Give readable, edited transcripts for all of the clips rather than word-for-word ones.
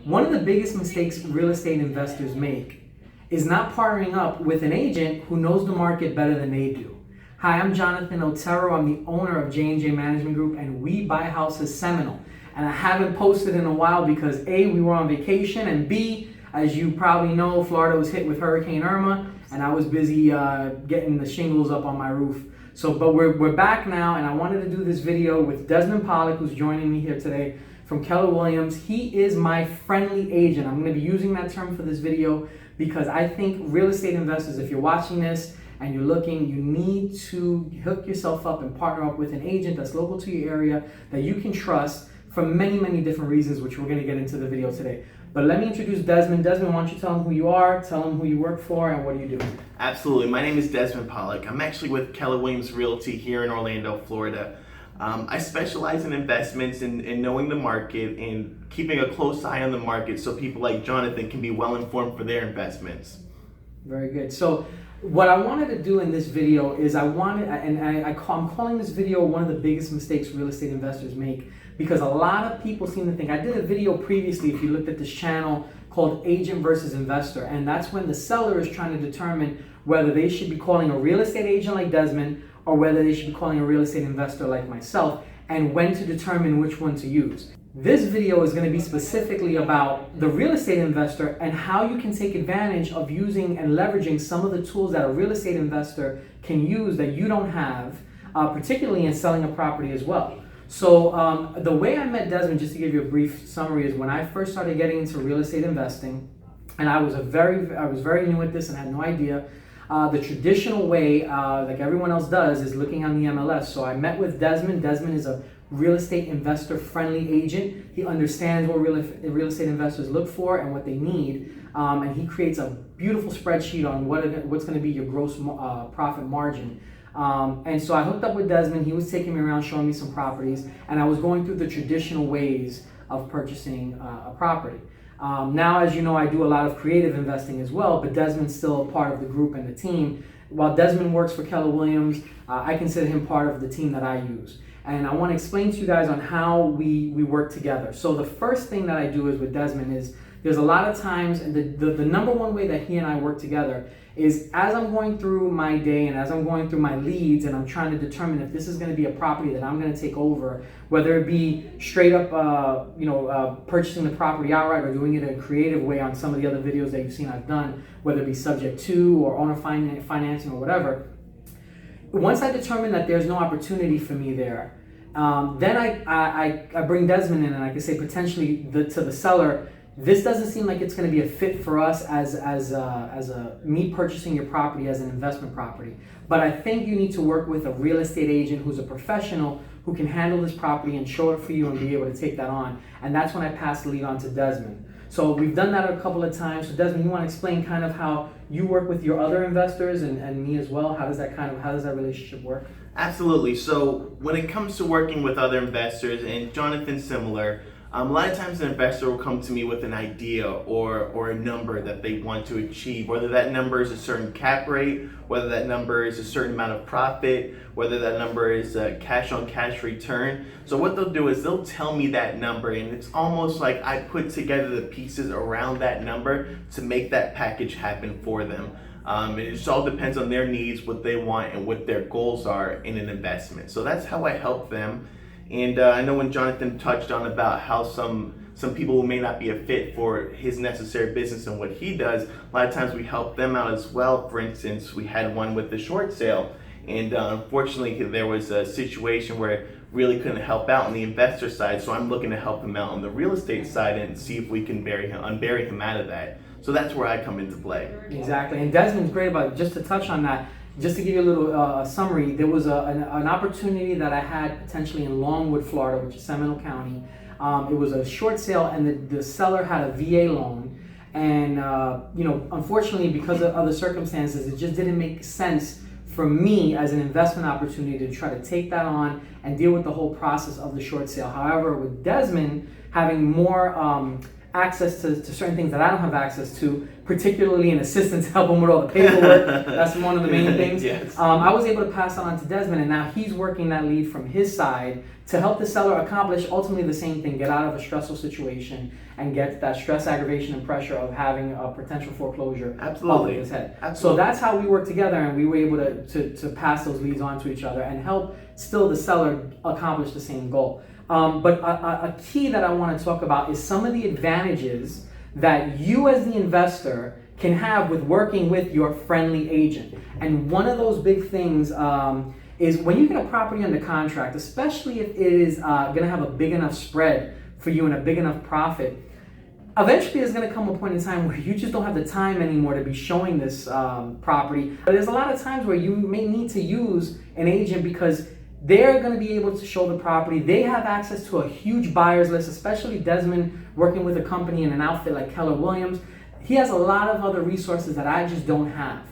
One of the biggest mistakes real estate investors make is not partnering up with an agent who knows the market better than they do. Hi, I'm Jonathan Otero. I'm the owner of J&J Management Group, and We Buy Houses Seminole. And I haven't posted in a while because A, we were on vacation, and B, as you probably know, Florida was hit with Hurricane Irma, and I was busy getting the shingles up on my roof. But we're back now, and I wanted to do this video with Desmond Pollock, who's joining me here today from Keller Williams. He is my friendly agent. I'm going to be using that term for this video because I think real estate investors, if you're watching this and you're looking, you need to hook yourself up and partner up with an agent that's local to your area that you can trust for many, many different reasons, which we're going to get into the video today. But let me introduce Desmond. Desmond, why don't you tell him who you are, tell him who you work for, and what do you do? Absolutely. My name is Desmond Pollock. I'm actually with Keller Williams Realty here in Orlando, Florida. I specialize in investments and knowing the market and keeping a close eye on the market so people like Jonathan can be well informed for their investments. Very good. So what I wanted to do in this video is I'm calling this video one of the biggest mistakes real estate investors make, because a lot of people seem to think, I did a video previously, if you looked at this channel, called Agent versus Investor, and that's when the seller is trying to determine whether they should be calling a real estate agent like Desmond or whether they should be calling a real estate investor like myself, and when to determine which one to use. This video is going to be specifically about the real estate investor and how you can take advantage of using and leveraging some of the tools that a real estate investor can use that you don't have, particularly in selling a property as well. So the way I met Desmond, just to give you a brief summary, is when I first started getting into real estate investing, and I was very new at this and had no idea. The traditional way, like everyone else does, is looking on the MLS. So I met with Desmond. Desmond is a real estate investor friendly agent. He understands what real estate investors look for and what they need. And he creates a beautiful spreadsheet on what's going to be your gross profit margin. And so I hooked up with Desmond. He was taking me around, showing me some properties, and I was going through the traditional ways of purchasing a property. Now, as you know, I do a lot of creative investing as well, but Desmond's still a part of the group and the team. While Desmond works for Keller Williams, I consider him part of the team that I use. And I want to explain to you guys on how we work together. So the first thing that I do is with Desmond is there's a lot of times, and the number one way that he and I work together is as I'm going through my day and as I'm going through my leads and I'm trying to determine if this is going to be a property that I'm going to take over, whether it be straight up, purchasing the property outright or doing it in a creative way on some of the other videos that you've seen I've done, whether it be subject to or owner financing or whatever. Once I determine that there's no opportunity for me there, then I bring Desmond in and I can say potentially to the seller, this doesn't seem like it's going to be a fit for us as me purchasing your property as an investment property. But I think you need to work with a real estate agent who's a professional who can handle this property and show it for you and be able to take that on. And that's when I pass the lead on to Desmond. So we've done that a couple of times. So Desmond, you want to explain kind of how you work with your other investors and me as well? How does that relationship work? Absolutely. So when it comes to working with other investors, and Jonathan's similar, a lot of times an investor will come to me with an idea or a number that they want to achieve, whether that number is a certain cap rate, whether that number is a certain amount of profit, whether that number is a cash on cash return. So what they'll do is they'll tell me that number, and it's almost like I put together the pieces around that number to make that package happen for them. It just all depends on their needs, what they want, and what their goals are in an investment. So that's how I help them. And I know when Jonathan touched on about how some people who may not be a fit for his necessary business and what he does, a lot of times we help them out as well. For instance, we had one with the short sale, and unfortunately there was a situation where really couldn't help out on the investor side, so I'm looking to help him out on the real estate side and see if we can unbury him out of that. So that's where I come into play. Exactly, and Desmond's great about it. Just to touch on that, just to give you a little summary, there was an opportunity that I had potentially in Longwood, Florida, which is Seminole County. It was a short sale, and the seller had a VA loan. And unfortunately, because of other circumstances, it just didn't make sense for me as an investment opportunity to try to take that on and deal with the whole process of the short sale. However, with Desmond having more access to certain things that I don't have access to, particularly an assistant to help him with all the paperwork. That's one of the main things. Yes. I was able to pass that on to Desmond, and now he's working that lead from his side to help the seller accomplish ultimately the same thing, get out of a stressful situation and get that stress, aggravation, and pressure of having a potential foreclosure Absolutely. above his head. Absolutely. So that's how we work together, and we were able to pass those leads on to each other and help still the seller accomplish the same goal. But a key that I want to talk about is some of the advantages that you as the investor can have with working with your friendly agent. And one of those big things is when you get a property under contract, especially if it is going to have a big enough spread for you and a big enough profit, eventually there's going to come a point in time where you just don't have the time anymore to be showing this property. But there's a lot of times where you may need to use an agent because they're going to be able to show the property. They have access to a huge buyer's list, especially Desmond working with a company and an outfit like Keller Williams. He has a lot of other resources that I just don't have.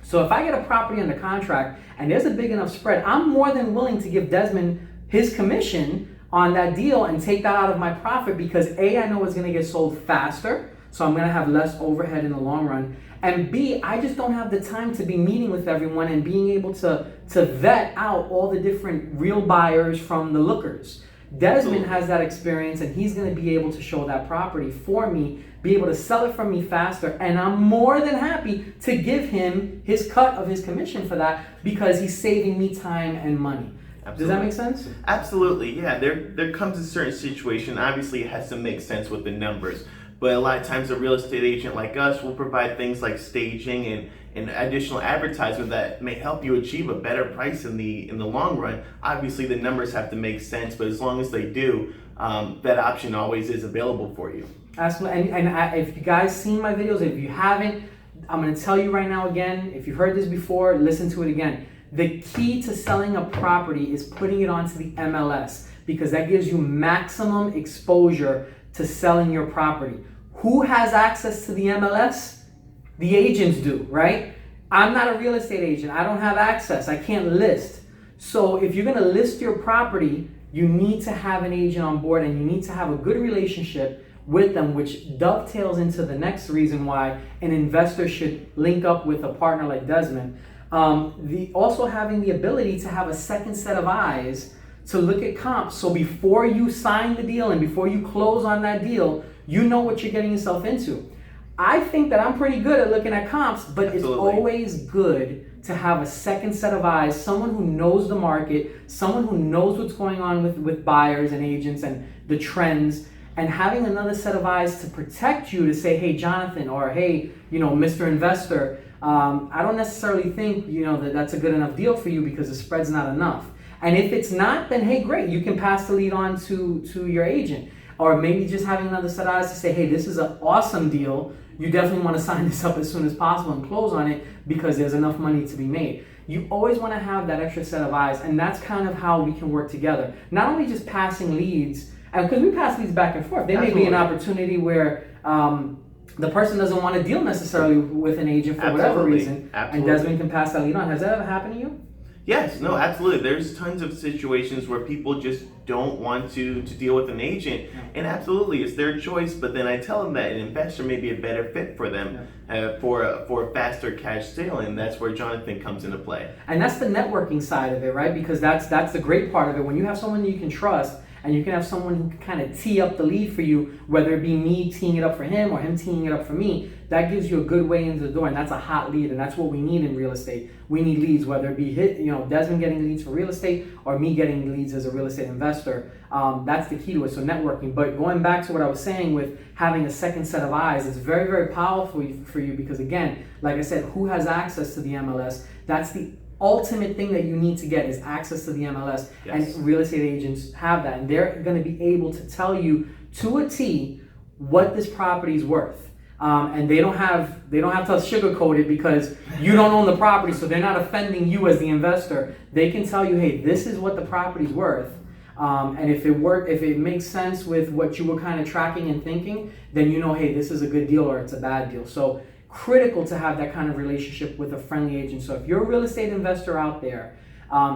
So if I get a property under contract and there's a big enough spread, I'm more than willing to give Desmond his commission on that deal and take that out of my profit because A, I know it's going to get sold faster, so I'm going to have less overhead in the long run. And B, I just don't have the time to be meeting with everyone and being able to vet out all the different real buyers from the lookers. Desmond has that experience and he's going to be able to show that property for me, be able to sell it from me faster, and I'm more than happy to give him his cut of his commission for that because he's saving me time and money. Absolutely. Does that make sense? Absolutely, yeah. There comes a certain situation, obviously it has to make sense with the numbers, but a lot of times a real estate agent like us will provide things like staging and additional advertisement that may help you achieve a better price in the long run. Obviously the numbers have to make sense, but as long as they do, that option always is available for you. Absolutely. And if you guys seen my videos, if you haven't, I'm going to tell you right now again, if you've heard this before, listen to it again. The key to selling a property is putting it onto the MLS because that gives you maximum exposure to selling your property. Who has access to the MLS? The agents do, right? I'm not a real estate agent. I don't have access. I can't list. So if you're going to list your property, you need to have an agent on board and you need to have a good relationship with them, which dovetails into the next reason why an investor should link up with a partner like Desmond. Also having the ability to have a second set of eyes to look at comps. So before you sign the deal and before you close on that deal, you know what you're getting yourself into. I think that I'm pretty good at looking at comps, but Absolutely. It's always good to have a second set of eyes, someone who knows the market, someone who knows what's going on with buyers and agents and the trends, and having another set of eyes to protect you to say, hey, Jonathan, or hey, Mr. Investor, I don't necessarily think, that's a good enough deal for you because the spread's not enough. And if it's not, then hey, great, you can pass the lead on to your agent. Or maybe just having another set of eyes to say, hey, this is an awesome deal. You definitely want to sign this up as soon as possible and close on it because there's enough money to be made. You always want to have that extra set of eyes, and that's kind of how we can work together. Not only just passing leads, and because we pass leads back and forth, there may be an opportunity where the person doesn't want to deal necessarily with an agent for whatever reason, and Desmond can pass that lead on. Has that ever happened to you? Yes, no, absolutely. There's tons of situations where people just don't want to deal with an agent, and absolutely, it's their choice. But then I tell them that an investor may be a better fit for them for a faster cash sale, and that's where Jonathan comes into play. And that's the networking side of it, right? Because that's the great part of it. When you have someone you can trust, and you can have someone who can kind of tee up the lead for you, whether it be me teeing it up for him or him teeing it up for me, that gives you a good way into the door, and that's a hot lead, and that's what we need in real estate. We need leads, whether it be Desmond getting leads for real estate or me getting leads as a real estate investor. That's the key to it, so networking. But going back to what I was saying with having a second set of eyes, it's very, very powerful for you because, again, like I said, who has access to the MLS? That's the ultimate thing that you need to get is access to the MLS, yes. And real estate agents have that, and they're going to be able to tell you to a T what this property is worth, and they don't have to sugarcoat it because you don't own the property, so they're not offending you as the investor. They can tell you, hey, this is what the property's worth, and if it makes sense with what you were kind of tracking and thinking, then hey, this is a good deal or it's a bad deal. So critical to have that kind of relationship with a friendly agent. So if you're a real estate investor out there,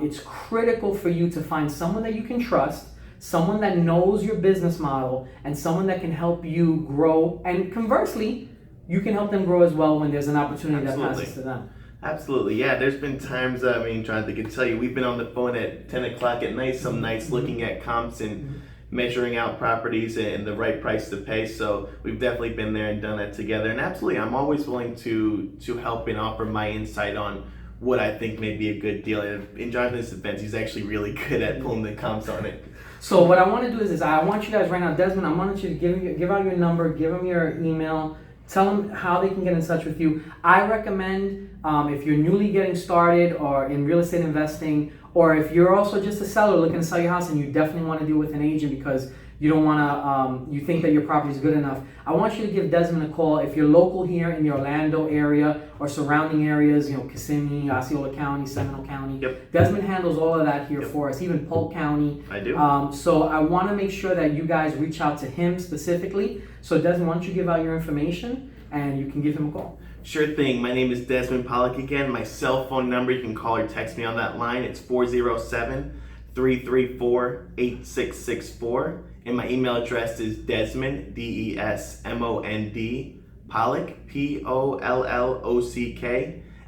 it's critical for you to find someone that you can trust, someone that knows your business model, and someone that can help you grow. And conversely, you can help them grow as well when there's an opportunity that passes to them. Absolutely, yeah. There's been times, Jonathan can tell you, we've been on the phone at 10 o'clock at night, some nights looking at comps and measuring out properties and the right price to pay. So we've definitely been there and done that together. And absolutely, I'm always willing to help and offer my insight on what I think may be a good deal. And in Jonathan's defense, he's actually really good at pulling the comps on it. So what I want to do is I want you guys right now, Desmond, I want you to give out your number, give them your email, tell them how they can get in touch with you. I recommend if you're newly getting started or in real estate investing, or if you're also just a seller looking to sell your house and you definitely want to deal with an agent because you don't want to, you think that your property is good enough, I want you to give Desmond a call. If you're local here in the Orlando area or surrounding areas, Kissimmee, Osceola County, Seminole County, Desmond handles all of that here for us, even Polk County. I do. So I want to make sure that you guys reach out to him specifically. So Desmond, why don't you give out your information and you can give him a call. Sure thing. My name is Desmond Pollock again. My cell phone number, you can call or text me on that line. It's 407-334-8664. And my email address is Desmond, DESMOND, Pollock, POLLOCK,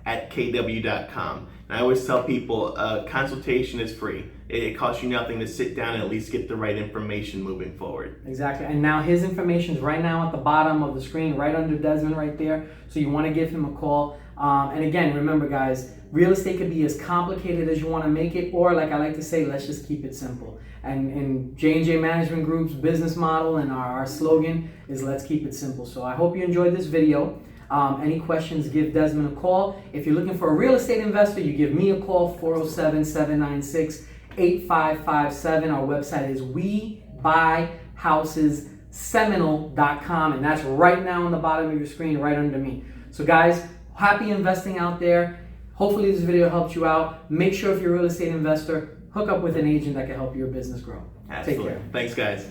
@kw.com. And I always tell people consultation is free. It costs you nothing to sit down and at least get the right information moving forward. Exactly. And now his information is right now at the bottom of the screen, right under Desmond right there. So you want to give him a call. And again, remember guys, real estate could be as complicated as you want to make it, or like I like to say, let's just keep it simple. And in J&J Management Group's business model and our slogan is let's keep it simple. So I hope you enjoyed this video. Any questions, give Desmond a call. If you're looking for a real estate investor, you give me a call, 407-796-8557. Our website is WeBuyHousesSeminole.com, and that's right now on the bottom of your screen, right under me. So guys, happy investing out there. Hopefully this video helped you out. Make sure if you're a real estate investor, hook up with an agent that can help your business grow. Absolutely. Take care. Thanks, guys.